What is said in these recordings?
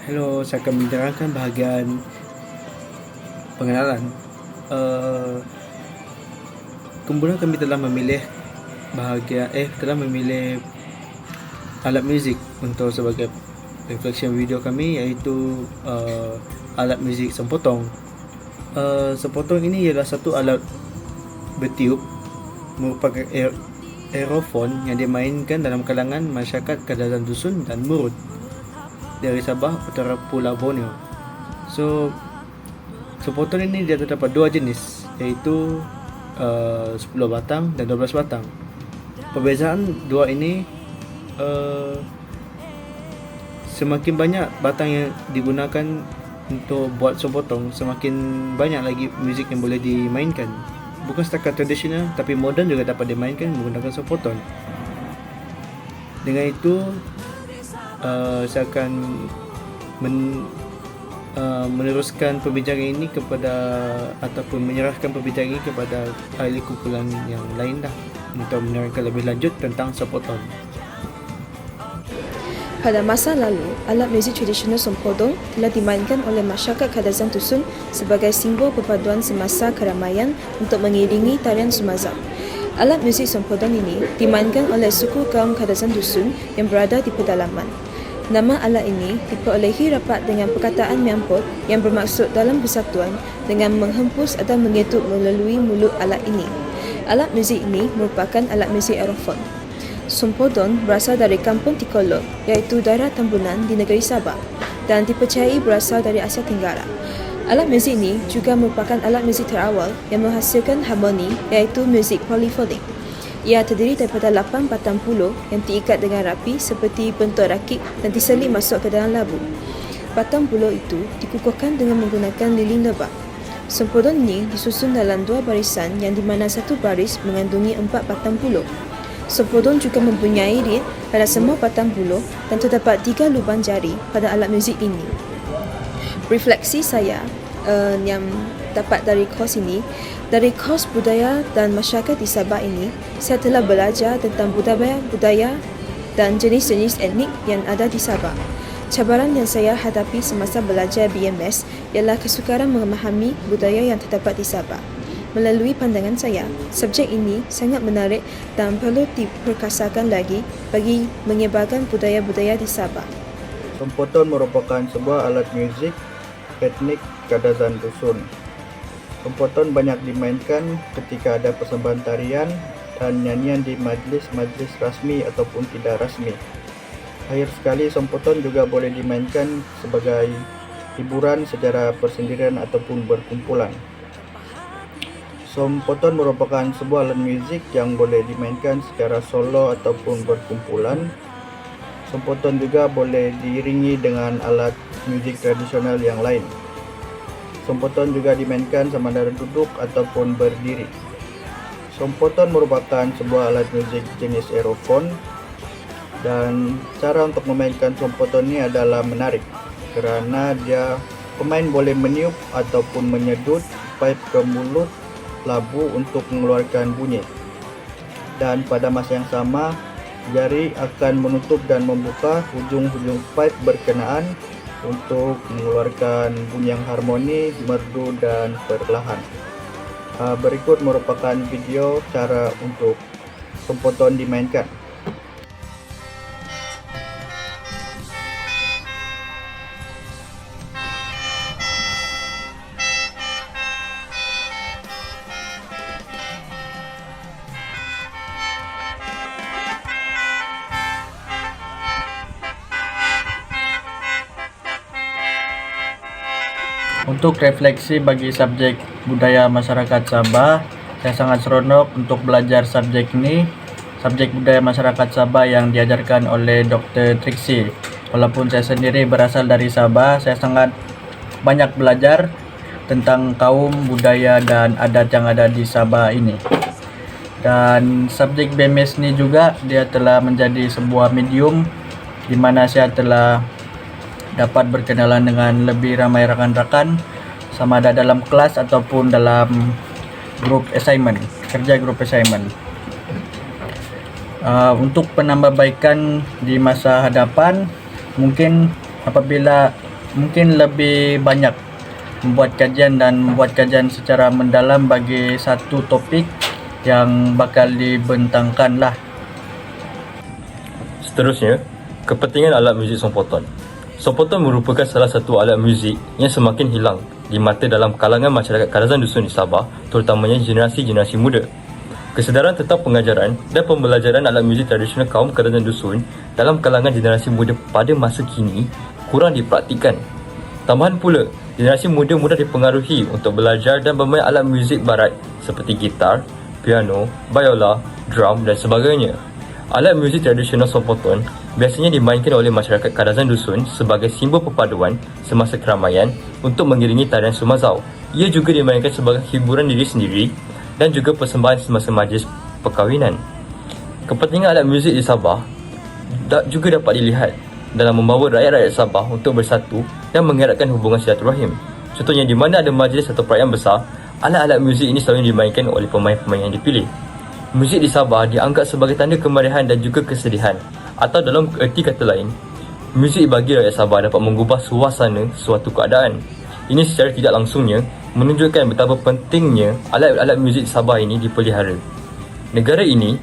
Hello, saya akan menerangkan bahagian pengenalan. Uh, Kemudian kami telah memilih alat muzik untuk sebagai reflection video kami, iaitu alat muzik sempotong. Sempotong ini ialah satu alat bertiup merupakan aerofon yang dimainkan dalam kalangan masyarakat Kadazan Dusun dan Murut dari Sabah, utara Pulau Borneo. So, sempotong ini dia terdapat dua jenis, iaitu 10 batang dan 12 batang. Perbezaan dua ini, semakin banyak batang yang digunakan untuk buat sempotong, semakin banyak lagi muzik yang boleh dimainkan. Bukan setakat tradisional, tapi moden juga dapat dimainkan menggunakan sempotong. Dengan itu, saya akan meneruskan perbincangan ini menyerahkan perbincangan ini kepada ahli kumpulan yang lain untuk menerangkan lebih lanjut tentang sempotong. Pada masa lalu, alat muzik tradisional sempodong telah dimainkan oleh masyarakat Kadazan Dusun sebagai simbol perpaduan semasa keramaian untuk mengiringi tarian Sumazam. Alat muzik sempodong ini dimainkan oleh suku kaum Kadazan Dusun yang berada di pedalaman. Nama alat ini diperolehi rapat dengan perkataan Miampot yang bermaksud dalam persatuan dengan menghempus atau mengetuk melalui mulut alat ini. Alat muzik ini merupakan alat muzik aerofon. Sempodong berasal dari kampung Tikolog, iaitu daerah Tambunan di negeri Sabah, dan dipercayai berasal dari Asia Tenggara. Alat muzik ini juga merupakan alat muzik terawal yang menghasilkan harmoni, iaitu muzik polifonik. Ia terdiri daripada 8 batang puluh yang diikat dengan rapi seperti bentuk rakit dan diselit masuk ke dalam labu. Batang puluh itu dikukuhkan dengan menggunakan lilin lebah. Sempodong ini disusun dalam dua barisan yang di mana satu baris mengandungi 4 batang puluh. Sempodong juga mempunyai reed pada semua batang puluh dan terdapat 3 lubang jari pada alat muzik ini. Refleksi saya yang dapat dari kos ini, dari kos budaya dan masyarakat di Sabah ini, saya telah belajar tentang budaya dan jenis-jenis etnik yang ada di Sabah. Cabaran yang saya hadapi semasa belajar BMS ialah kesukaran memahami budaya yang terdapat di Sabah. Melalui pandangan saya, subjek ini sangat menarik dan perlu diperkasakan lagi bagi menyebarkan budaya-budaya di Sabah. Sempotong merupakan sebuah alat muzik etnik Kadazan Dusun. Sempotong banyak dimainkan ketika ada persembahan tarian dan nyanyian di majlis-majlis rasmi ataupun tidak rasmi. Akhir sekali, sempotong juga boleh dimainkan sebagai hiburan secara persendirian ataupun berkumpulan. Sempotong merupakan sebuah alat muzik yang boleh dimainkan secara solo ataupun berkumpulan. Sempotong juga boleh diiringi dengan alat muzik tradisional yang lain. Sempotong juga dimainkan sama ada duduk ataupun berdiri. Sempotong merupakan sebuah alat muzik jenis aerofon, dan cara untuk memainkan sempotong ini adalah menarik, kerana pemain boleh meniup ataupun menyedut pipe ke mulut labu untuk mengeluarkan bunyi, dan pada masa yang sama jari akan menutup dan membuka hujung-hujung pipe berkenaan untuk mengeluarkan bunyi yang harmoni, merdu dan perlahan. Berikut merupakan video cara untuk sempotong dimainkan. Untuk refleksi bagi subjek budaya masyarakat Sabah, saya sangat seronok untuk belajar subjek ini, subjek budaya masyarakat Sabah yang diajarkan oleh Dr. Triksi. Walaupun saya sendiri berasal dari Sabah, saya sangat banyak belajar tentang kaum, budaya dan adat yang ada di Sabah ini. Dan subjek BMS ini juga dia telah menjadi sebuah medium di mana saya telah dapat berkenalan dengan lebih ramai rakan-rakan, sama ada dalam kelas ataupun dalam grup assignment, kerja grup assignment. Untuk penambahbaikan di masa hadapan, mungkin apabila mungkin lebih banyak membuat kajian secara mendalam bagi satu topik yang bakal dibentangkan lah. Seterusnya, kepentingan alat muzik sompoton. Sompoton merupakan salah satu alat muzik yang semakin hilang di mata dalam kalangan masyarakat Kadazan Dusun di Sabah, terutamanya generasi-generasi muda. Kesedaran tentang pengajaran dan pembelajaran alat muzik tradisional kaum Kadazan Dusun dalam kalangan generasi muda pada masa kini kurang dipraktikkan. Tambahan pula, generasi muda mudah dipengaruhi untuk belajar dan bermain alat muzik barat seperti gitar, piano, biola, drum dan sebagainya. Alat muzik tradisional sompoton biasanya dimainkan oleh masyarakat Kadazan Dusun sebagai simbol perpaduan semasa keramaian untuk mengiringi tarian Sumazau. Ia juga dimainkan sebagai hiburan diri sendiri dan juga persembahan semasa majlis perkahwinan. Kepentingan alat muzik di Sabah juga dapat dilihat dalam membawa rakyat-rakyat Sabah untuk bersatu dan mengeratkan hubungan silaturahim. Contohnya, di mana ada majlis atau perayaan besar, alat-alat muzik ini selalu dimainkan oleh pemain-pemain yang dipilih. Muzik di Sabah dianggap sebagai tanda kemeriahan dan juga kesedihan, atau dalam erti kata lain, muzik bagi rakyat Sabah dapat mengubah suasana suatu keadaan. Ini secara tidak langsungnya menunjukkan betapa pentingnya alat-alat muzik di Sabah ini dipelihara. Di negara ini,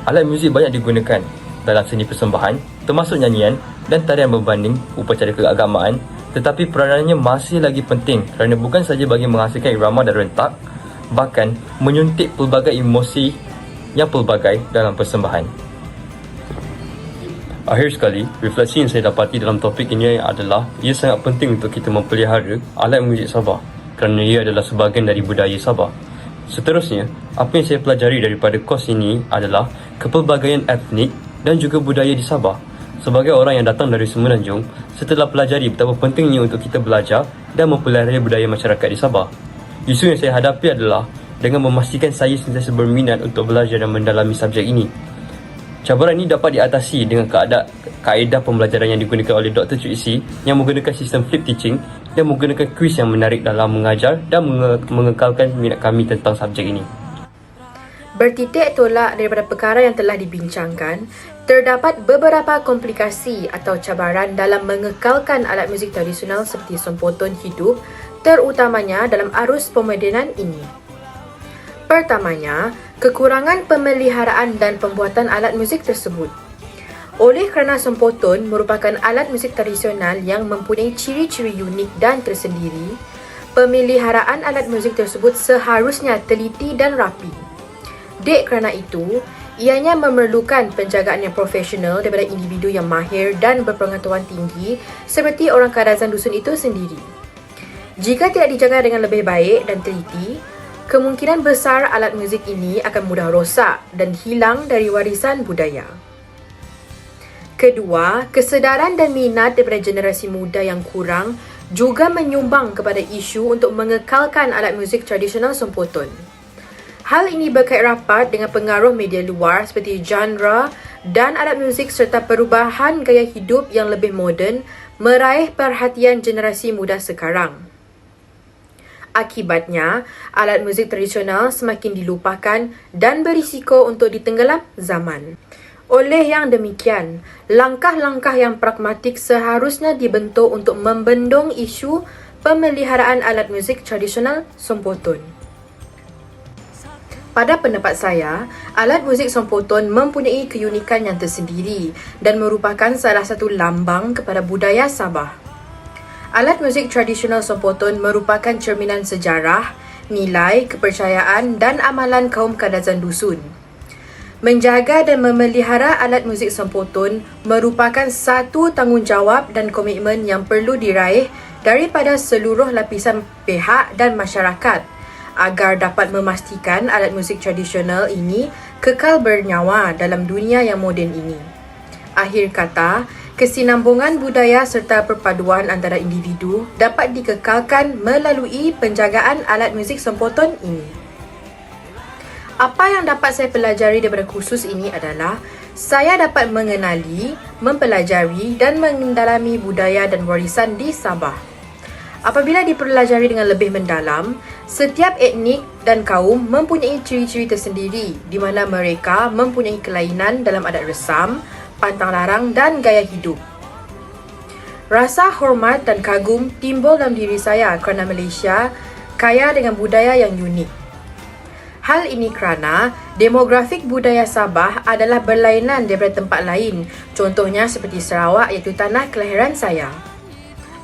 alat muzik banyak digunakan dalam seni persembahan, termasuk nyanyian dan tarian berbanding upacara keagamaan, tetapi peranannya masih lagi penting kerana bukan sahaja bagi menghasilkan irama dan rentak, bahkan menyuntik pelbagai emosi yang pelbagai dalam persembahan. Akhir sekali, refleksi yang saya dapati dalam topik ini adalah ia sangat penting untuk kita memelihara alat muzik Sabah kerana ia adalah sebahagian dari budaya Sabah. Seterusnya, apa yang saya pelajari daripada kos ini adalah kepelbagaian etnik dan juga budaya di Sabah. Sebagai orang yang datang dari Semenanjung, setelah pelajari betapa pentingnya untuk kita belajar dan mempelihara budaya masyarakat di Sabah. Isu yang saya hadapi adalah dengan memastikan saya sentiasa berminat untuk belajar dan mendalami subjek ini. Cabaran ini dapat diatasi dengan kaedah pembelajaran yang digunakan oleh Dr. Triksi yang menggunakan sistem flip teaching dan menggunakan kuis yang menarik dalam mengajar dan mengekalkan minat kami tentang subjek ini. Bertitik tolak daripada perkara yang telah dibincangkan, terdapat beberapa komplikasi atau cabaran dalam mengekalkan alat muzik tradisional seperti sompoton hidup, terutamanya dalam arus pemodenan ini. Pertamanya, kekurangan pemeliharaan dan pembuatan alat muzik tersebut. Oleh kerana sompoton merupakan alat muzik tradisional yang mempunyai ciri-ciri unik dan tersendiri, pemeliharaan alat muzik tersebut seharusnya teliti dan rapi. Dek kerana itu, ianya memerlukan penjagaan yang profesional daripada individu yang mahir dan berpengetahuan tinggi seperti orang Kadazan Dusun itu sendiri. Jika tidak dijaga dengan lebih baik dan teliti, kemungkinan besar alat muzik ini akan mudah rosak dan hilang dari warisan budaya. Kedua, kesedaran dan minat daripada generasi muda yang kurang juga menyumbang kepada isu untuk mengekalkan alat muzik tradisional sompoton. Hal ini berkait rapat dengan pengaruh media luar seperti genre dan alat muzik serta perubahan gaya hidup yang lebih moden meraih perhatian generasi muda sekarang. Akibatnya, alat muzik tradisional semakin dilupakan dan berisiko untuk ditenggelam zaman. Oleh yang demikian, langkah-langkah yang pragmatik seharusnya dibentuk untuk membendung isu pemeliharaan alat muzik tradisional sompoton. Pada pendapat saya, alat muzik sompoton mempunyai keunikan yang tersendiri dan merupakan salah satu lambang kepada budaya Sabah. Alat muzik tradisional sompoton merupakan cerminan sejarah, nilai, kepercayaan dan amalan kaum Kadazan Dusun. Menjaga dan memelihara alat muzik sompoton merupakan satu tanggungjawab dan komitmen yang perlu diraih daripada seluruh lapisan pihak dan masyarakat agar dapat memastikan alat muzik tradisional ini kekal bernyawa dalam dunia yang moden ini. Akhir kata, kesinambungan budaya serta perpaduan antara individu dapat dikekalkan melalui penjagaan alat muzik sompoton ini. Apa yang dapat saya pelajari daripada kursus ini adalah saya dapat mengenali, mempelajari dan mendalami budaya dan warisan di Sabah. Apabila dipelajari dengan lebih mendalam, setiap etnik dan kaum mempunyai ciri-ciri tersendiri di mana mereka mempunyai kelainan dalam adat resam, pantang larang dan gaya hidup. Rasa hormat dan kagum timbul dalam diri saya kerana Malaysia kaya dengan budaya yang unik. Hal ini kerana demografik budaya Sabah adalah berlainan daripada tempat lain, contohnya seperti Sarawak iaitu tanah kelahiran saya.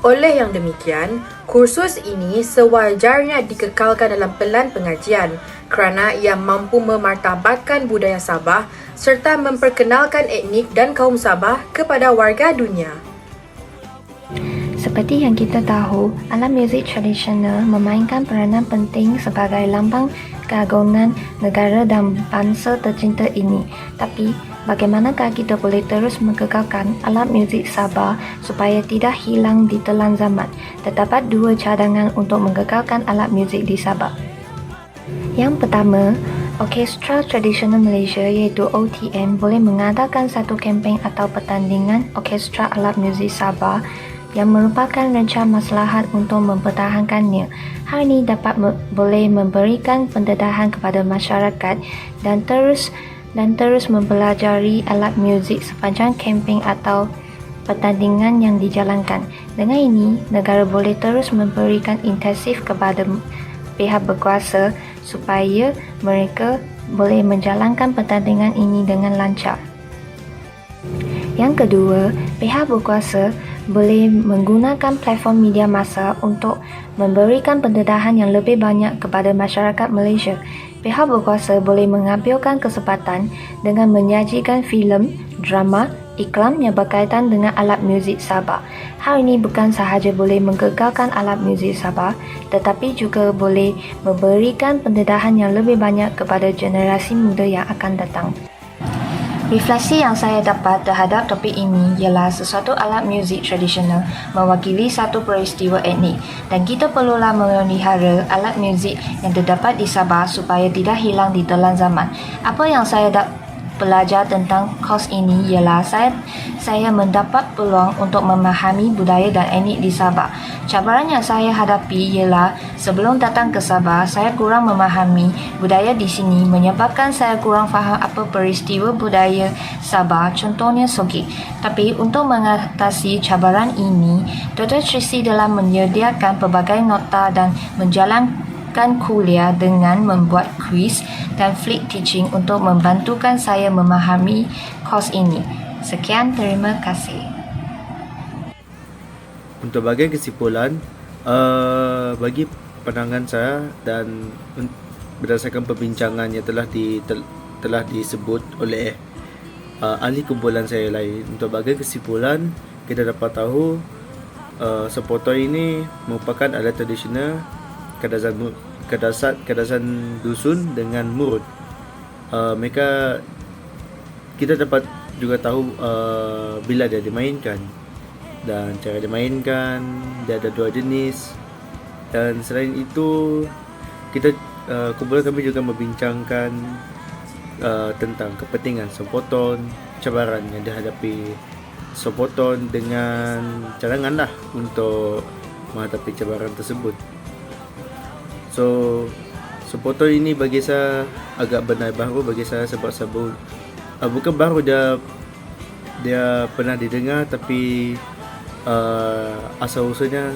Oleh yang demikian, kursus ini sewajarnya dikekalkan dalam pelan pengajian kerana ia mampu memartabatkan budaya Sabah serta memperkenalkan etnik dan kaum Sabah kepada warga dunia. Seperti yang kita tahu, alat muzik tradisional memainkan peranan penting sebagai lambang keagungan negara dan bangsa tercinta ini. Tapi, bagaimanakah kita boleh terus mengekalkan alat muzik Sabah supaya tidak hilang di telan zaman? Terdapat dua cadangan untuk mengekalkan alat muzik di Sabah. Yang pertama, Orkestra Tradisional Malaysia iaitu OTM boleh mengadakan satu kempen atau pertandingan Orkestra Alat Muzik Sabah yang merupakan rencana maslahat untuk mempertahankannya. Hal ini dapat boleh memberikan pendedahan kepada masyarakat dan terus mempelajari alat muzik sepanjang kempen atau pertandingan yang dijalankan. Dengan ini, negara boleh terus memberikan intensif kepada pihak berkuasa supaya mereka boleh menjalankan pertandingan ini dengan lancar. Yang kedua, pihak berkuasa boleh menggunakan platform media massa untuk memberikan pendedahan yang lebih banyak kepada masyarakat Malaysia. Pihak berkuasa boleh mengambilkan kesempatan dengan menyajikan filem, drama, iklan yang berkaitan dengan alat muzik Sabah. Hal ini bukan sahaja boleh menggegarkan alat muzik Sabah, tetapi juga boleh memberikan pendedahan yang lebih banyak kepada generasi muda yang akan datang. Refleksi yang saya dapat terhadap topik ini ialah sesuatu alat muzik tradisional mewakili satu peristiwa etnik dan kita perlulah memelihara alat muzik yang terdapat di Sabah supaya tidak hilang di telan zaman. Apa yang saya belajar tentang kos ini ialah saya mendapat peluang untuk memahami budaya dan etnik di Sabah. Cabaran yang saya hadapi ialah sebelum datang ke Sabah, saya kurang memahami budaya di sini menyebabkan saya kurang faham apa peristiwa budaya Sabah, contohnya Sogek. Tapi untuk mengatasi cabaran ini, Dr. Tracey telah menyediakan pelbagai nota dan menjalankan kuliah dengan membuat kuis dan flick teaching untuk membantukan saya memahami kos ini. Sekian, terima kasih. Untuk bahagian kesimpulan, bagi pandangan saya dan berdasarkan perbincangan yang telah disebut oleh ahli kumpulan saya lain, untuk bahagian kesimpulan kita dapat tahu sepotong ini merupakan alat tradisional kadasan dusun dengan murut. Kita dapat juga tahu bila dia dimainkan dan cara dimainkan. Dia ada dua jenis, dan selain itu kita kumpulan kami juga membincangkan tentang kepentingan Sompotton, cabaran yang dihadapi Sompotton dengan cadangan untuk menghadapi cabaran tersebut. So Sompotton ini bagi saya agak benar baru bagi saya sebab bukan baru dia pernah didengar, tapi asal-usulnya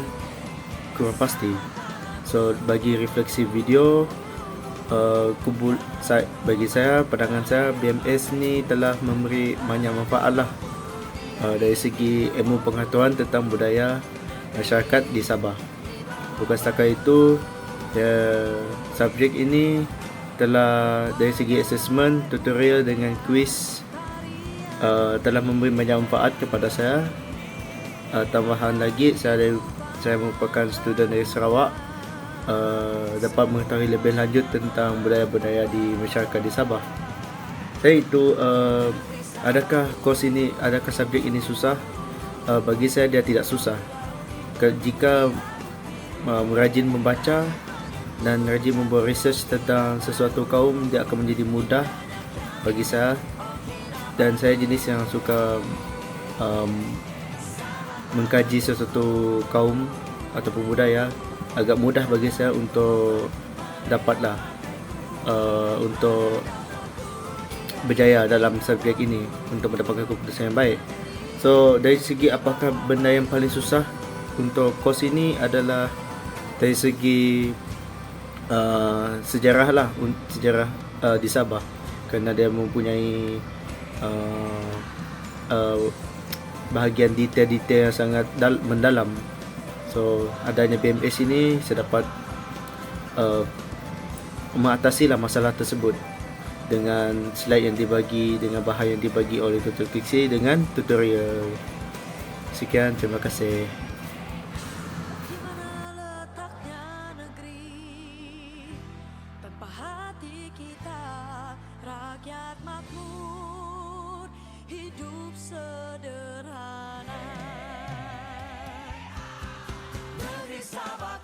kurang pasti. So bagi refleksi video, bagi saya, pandangan saya, BMS ni telah memberi banyak manfaat dari segi ilmu pengetahuan tentang budaya masyarakat di Sabah. Bukan setakat itu, subjek ini telah dari segi assessment, tutorial dengan quiz telah memberi banyak manfaat kepada saya. Tambahan lagi, saya merupakan student dari Sarawak, dapat mengetahui lebih lanjut tentang budaya-budaya di masyarakat di Sabah. Itu adakah subjek ini susah? Bagi saya dia tidak susah. Jika rajin membaca dan rajin membuat research tentang sesuatu kaum, dia akan menjadi mudah bagi saya. Dan saya jenis yang suka mengkaji sesuatu kaum ataupun budaya. Agak mudah bagi saya untuk dapatlah untuk berjaya dalam subjek ini untuk mendapatkan keputusan yang baik. So dari segi apakah benda yang paling susah untuk kos ini adalah dari segi sejarah lah, sejarah di Sabah, kerana dia mempunyai bahagian detail-detail yang sangat mendalam. So adanya BMS ini saya dapat mengatasi lah masalah tersebut dengan slide yang dibagi, dengan bahan yang dibagi oleh Dr. Trixie dengan tutorial. Sekian, terima kasih. Tanpa hati kita, rakyat makmur, hidup sederhana. Negeri Sabah.